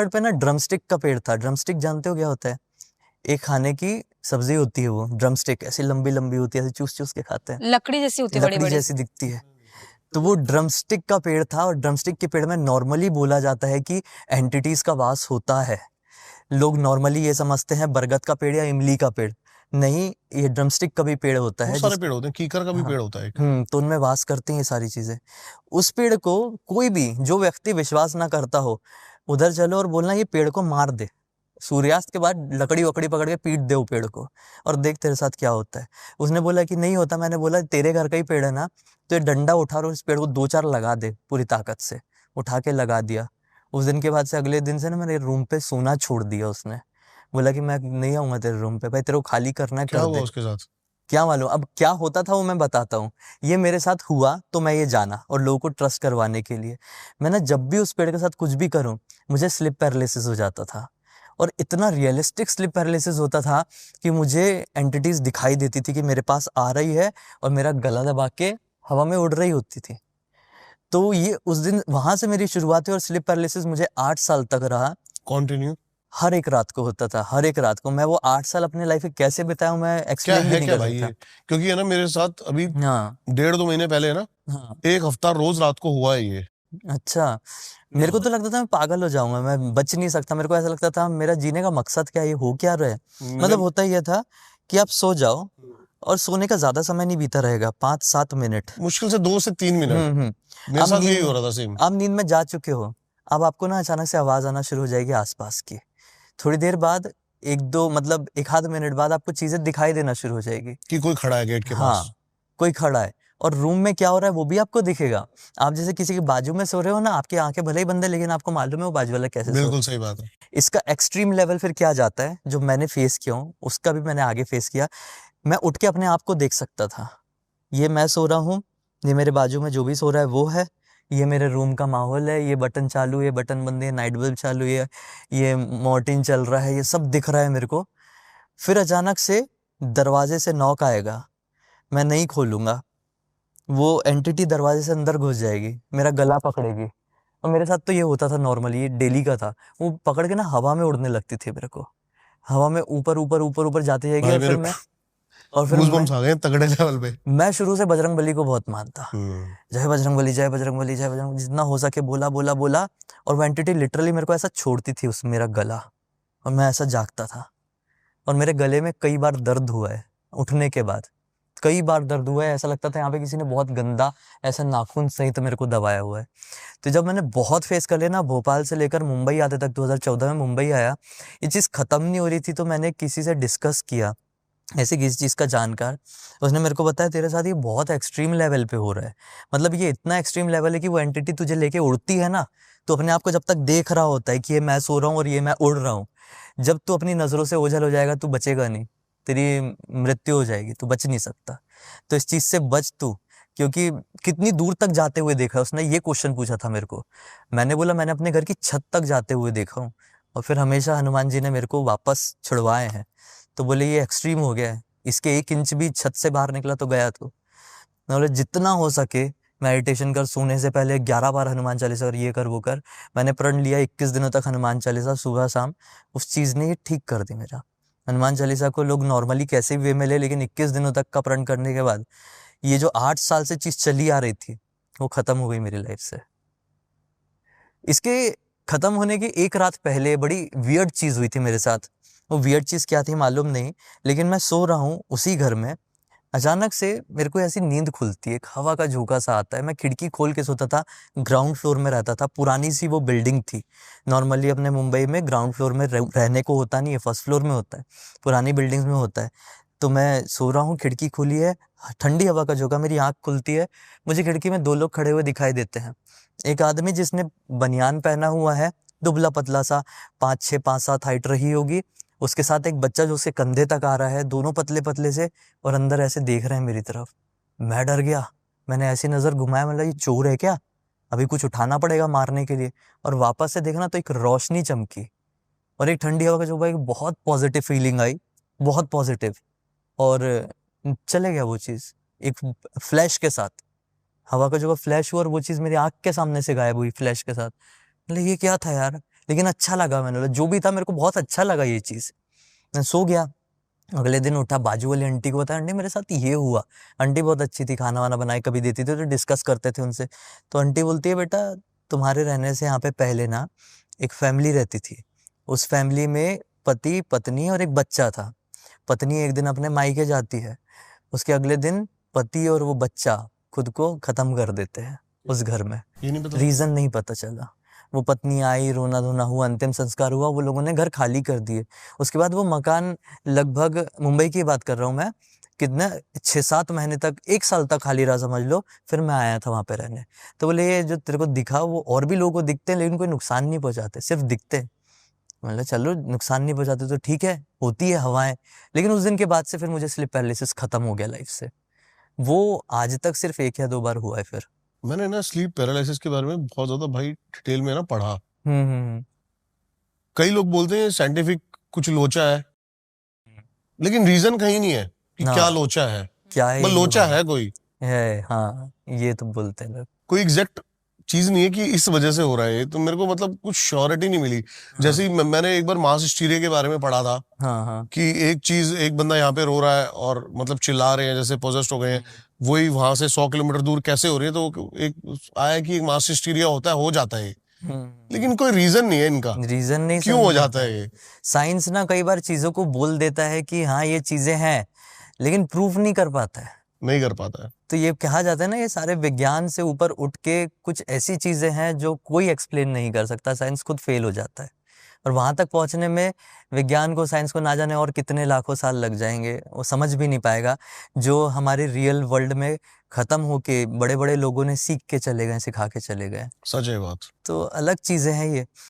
पेड़ पे ना ड्रमस्टिक का पेड़ था। ड्रमस्टिक जानते हो क्या होता है? एक खाने की सब्जी होती है, वो ड्रमस्टिक ऐसी लंबी लंबी होती है, ऐसे चूस चूस के खाते हैं, लकड़ी जैसी होती है, बड़ी लकड़ी बड़ी जैसी दिखती है। तो वो ड्रमस्टिक का पेड़ था, और ड्रमस्टिक के पेड़ में नॉर्मली बोला जाता है कि एंटिटीज का वास होता है। लोग नॉर्मली ये समझते हैं बरगद का पेड़ या इमली का पेड़, नहीं, ये ड्रमस्टिक का भी पेड़ होता बहुत है। सारे पेड़ होते हैं, कीकर का भी पेड़ होता है। तो उनमें वास करती हैं ये सारी चीजें। उस पेड़ को कोई भी जो व्यक्ति विश्वास ना करता हो, उधर चलो और बोलना ये पेड़ को मार दे, सूर्यास्त के बाद लकड़ी वकड़ी पकड़ के पीट दे वो पेड़ को, और देख तेरे साथ क्या होता है। उसने बोला कि नहीं होता। मैंने बोला तेरे घर का ही पेड़ है ना, तो ये डंडा उठा और इस पेड़ को 2-4 लगा दे पूरी ताकत से। उठा के लगा दिया। उस दिन के बाद से अगले दिन से ना मेरे रूम पे सोना छोड़ दिया उसने। बोला कि मैं नहीं आऊंगा तेरे रूम पे, भाई तेरे को खाली करना है क्या कर हुआ दे। उसके साथ? क्या मालूम अब क्या होता था, वो मैं बताता हूँ। ये मेरे साथ हुआ तो मैं ये जाना, और लोगों को ट्रस्ट करवाने के लिए मैं ना जब भी उस पेड़ के साथ कुछ भी करूँ, मुझे स्लिप पैरालिसिस हो जाता था। और इतना रियलिस्टिक स्लिप पैरालिसिस होता था कि मुझे एंटिटीज दिखाई देती थी कि मेरे पास आ रही है, और मेरा गला दबा के हवा में उड़ रही होती थी। तो ये उस दिन वहां से मेरी शुरुआत हुई, और स्लिप पैरालिसिस मुझे 8 साल तक रहा। कंटिन्यू हर एक रात को होता था, हर एक रात को। मैं वो 8 साल अपने लाइफ में कैसे बिताया हूं, मैं क्या एक्सप्लेन भी है नहीं क्या कर भाई सकता। ये? क्योंकि है ना मेरे साथ अभी हाँ 1.5-2 महीने पहले है ना, हाँ। 1 हफ्ता रोज रात को हुआ है ये। अच्छा, मेरे को तो लगता था मैं पागल हो जाऊंगा, मैं बच नहीं सकता। मेरे को ऐसा लगता था मेरा जीने का मकसद क्या है, ये हो क्या रहा है। मैंने मतलब होता ही ये था कि आप सो जाओ, और सोने का ज्यादा समय नहीं बीता रहेगा, 5-7 मिनट। मुश्किल से 2 से 3 मिनट मेरे अब साथ यही नींद हो रहा था सेम। अब नींद में जा चुके हो, अब आपको ना अचानक से आवाज आना शुरू हो जाएगी आसपास की। थोड़ी देर बाद, 1-2 मतलब 1 आध मिनट बाद आपको चीजें दिखाई देना शुरू हो जाएगी कि कोई खड़ा है गेट के हाँ, पास। कोई खड़ा है, और रूम में क्या हो रहा है वो भी आपको दिखेगा। आप जैसे किसी के बाजू में सो रहे हो ना, आपकी आंखें भले ही बंद है, लेकिन आपको मालूम है वो बाजू वाला कैसे सो रहा बिल्कुल सही बात है। है। इसका एक्सट्रीम लेवल फिर क्या जाता है, जो मैंने फेस किया हूँ उसका भी मैंने आगे फेस किया। मैं उठ के अपने आप को देख सकता था। ये मैं सो रहा हूँ, ये मेरे बाजू में जो भी सो रहा है वो है, ये मेरे रूम का माहौल है, ये बटन चालू, ये बटन बंद है, नाइट बल्ब चालू है, ये मॉर्टिन चल रहा है, ये सब दिख रहा है मेरे को। फिर अचानक से दरवाजे से नॉक आएगा, मैं नहीं खोलूंगा, वो एंटिटी दरवाजे से अंदर घुस जाएगी, मेरा गला पकड़ेगी। और मेरे साथ तो ये होता था नॉर्मली, ये डेली का था। वो पकड़ के ना हवा में उड़ने लगती थी मेरे को, हवा में ऊपर ऊपर ऊपर ऊपर जाती जाएगी। भाई और फिर मेरे मैं गूज़बम्प्स आ गए तगड़े लेवल पे। मैं शुरू से बजरंग बली को बहुत मानता। जय बजरंग बली, जय बजरंग बली, जय बजरंग बली, जितना हो सके बोला बोला बोला। और वो एंटिटी लिटरली मेरे को ऐसा छोड़ती थी उस मेरा गला, और मैं ऐसा जागता था। और मेरे गले में कई बार दर्द हुआ है उठने के बाद, कई बार दर्द हुआ है। ऐसा लगता था यहाँ पे किसी ने बहुत गंदा ऐसा नाखून सहित मेरे को दबाया हुआ है। तो जब मैंने बहुत फेस कर लिया ना, भोपाल से लेकर मुंबई आते तक, 2014 में मुंबई आया, ये चीज़ खत्म नहीं हो रही थी। तो मैंने किसी से डिस्कस किया, ऐसे किसी चीज़ का जानकार, उसने मेरे को बताया तेरे साथ ये बहुत एक्सट्रीम लेवल पे हो रहा है। मतलब ये इतना एक्सट्रीम लेवल है कि वो एंटिटी तुझे लेके उड़ती है ना, तो अपने आप को जब तक देख रहा होता है कि ये मैं सो रहा हूँ और ये मैं उड़ रहा हूँ, जब तू अपनी नज़रों से ओझल हो जाएगा, तू बचेगा नहीं, तेरी मृत्यु हो जाएगी, तू बच नहीं सकता। तो इस चीज़ से बच तू। क्योंकि कितनी दूर तक जाते हुए देखा, उसने ये क्वेश्चन पूछा था मेरे को। मैंने बोला मैंने अपने घर की छत तक जाते हुए देखा हूँ, और फिर हमेशा हनुमान जी ने मेरे को वापस छुड़वाए हैं। तो बोले ये एक्सट्रीम हो गया है, इसके 1 इंच भी छत से बाहर निकला तो गया। तो मैं बोले जितना हो सके मेडिटेशन कर, सोने से पहले 11 बार हनुमान चालीसा कर, ये कर वो कर। मैंने प्रण लिया 21 दिनों तक हनुमान चालीसा सुबह शाम। उस चीज़ ने ये ठीक कर दी मेरा। हनुमान चालीसा को लोग नॉर्मली कैसे वे में ले, लेकिन 21 दिनों तक का प्रण करने के बाद ये जो 8 साल से चीज़ चली आ रही थी, वो खत्म हो गई मेरी लाइफ से। इसके खत्म होने की 1 रात पहले बड़ी वियर्ड चीज़ हुई थी मेरे साथ। वो वियर्ड चीज़ क्या थी मालूम नहीं, लेकिन मैं सो रहा हूँ उसी घर में, अचानक से मेरे को ऐसी नींद खुलती है, एक हवा का झोंका सा आता है। मैं खिड़की खोल के सोता था, ग्राउंड फ्लोर में रहता था, पुरानी सी वो बिल्डिंग थी। नॉर्मली अपने मुंबई में ग्राउंड फ्लोर में रहने को होता नहीं है, फर्स्ट फ्लोर में होता है, पुरानी बिल्डिंग्स में होता है। तो मैं सो रहा हूँ, खिड़की खुली है, ठंडी हवा का झोंका, मेरी आँख खुलती है, मुझे खिड़की में 2 लोग खड़े हुए दिखाई देते हैं। एक आदमी जिसने बनियान पहना हुआ है, दुबला पतला सा, 5'6", 5'7" हाइट रही होगी। उसके साथ एक बच्चा जो उसके कंधे तक आ रहा है, दोनों पतले पतले से, और अंदर ऐसे देख रहे हैं मेरी तरफ। मैं डर गया, मैंने ऐसी नज़र घुमाया, मतलब ये चोर है क्या, अभी कुछ उठाना पड़ेगा मारने के लिए। और वापस से देखना तो एक रोशनी चमकी, और एक ठंडी हवा का झोंका, एक बहुत पॉजिटिव फीलिंग आई, बहुत पॉजिटिव। और चले गया वो चीज़ एक फ्लैश के साथ। हवा का झोंका फ्लैश हुआ, और वो चीज़ मेरी आँख के सामने से गायब हुई फ्लैश के साथ। मतलब ये क्या था यार। लेकिन अच्छा लगा, मैंने बोला जो भी था मेरे को बहुत अच्छा लगा ये चीज़। मैं सो गया। अगले दिन उठा, बाजू वाली आंटी को बताया, आंटी मेरे साथ ये हुआ। आंटी बहुत अच्छी थी, खाना वाना बनाए कभी देती थी, तो डिस्कस करते थे उनसे। तो आंटी बोलती है, बेटा तुम्हारे रहने से यहाँ पे पहले ना एक फैमिली रहती थी। उस फैमिली में पति पत्नी और एक बच्चा था। पत्नी एक दिन अपने मायके जाती है, उसके अगले दिन पति और वो बच्चा खुद को खत्म कर देते हैं उस घर में। ये नहीं पता। रीजन नहीं पता चला। वो पत्नी आई, रोना धोना हुआ, अंतिम संस्कार हुआ, वो लोगों ने घर खाली कर दिए। उसके बाद वो मकान लगभग, मुंबई की बात कर रहा हूँ मैं, कितना 6-7 महीने तक, 1 साल तक खाली रहा समझ लो। फिर मैं आया था वहाँ पे रहने। तो बोले ये जो तेरे को दिखा वो और भी लोगों को दिखते हैं, लेकिन कोई नुकसान नहीं पहुंचाते, सिर्फ दिखते। मतलब चलो नुकसान नहीं पहुंचाते तो ठीक है, होती है हवाएं। लेकिन उस दिन के बाद से फिर मुझे स्लीप पैरालिसिस खत्म हो गया लाइफ से। वो आज तक सिर्फ 1 या 2 बार हुआ है फिर। मैंने ना स्लीप पैरालिसिस के बारे में बहुत ज्यादा भाई डिटेल में ना पढ़ा। हम्म। कई लोग बोलते हैं साइंटिफिक कुछ लोचा है, लेकिन रीजन कहीं नहीं है कि क्या हाँ, लोचा है। क्या है बस ये लोचा बोलो। है कोई, है, हाँ, ये तो बोलते हैं लोग। कोई एग्जैक्ट चीज नहीं है कि इस वजह से हो रहा है ये। तो मेरे को मतलब कुछ श्योरिटी नहीं मिली। जैसे ही मैंने एक बार मास हिस्टीरिया के बारे में पढ़ा था हाँ हाँ कि एक बंदा यहाँ पे रो रहा है और मतलब चिल्ला रहे हैं जैसे पोजेस्ड हो गए हैं, वही वहां से 100 किलोमीटर दूर कैसे हो रही है। तो एक आया कि एक मास हिस्टीरिया होता है, हो जाता है ये। लेकिन कोई रीजन नहीं है इनका, रीजन नहीं क्यों समझ हो में जाता आता। है ये। साइंस ना कई बार चीजों को बोल देता है कि हाँ ये चीजें हैं, लेकिन प्रूफ नहीं कर पाता है। नहीं कर पाता है। तो ये कहा जाता है ना, ये सारे विज्ञान से ऊपर उठ के कुछ ऐसी चीजें हैं जो कोई एक्सप्लेन नहीं कर सकता, साइंस खुद फेल हो जाता है। और वहां तक पहुंचने में विज्ञान को, साइंस को ना जाने और कितने लाखों साल लग जाएंगे, वो समझ भी नहीं पाएगा। जो हमारे रियल वर्ल्ड में खत्म होके बड़े बड़े लोगों ने सीख के चले गए, सिखा के चले गए। सच है बात। तो अलग चीजें हैं ये।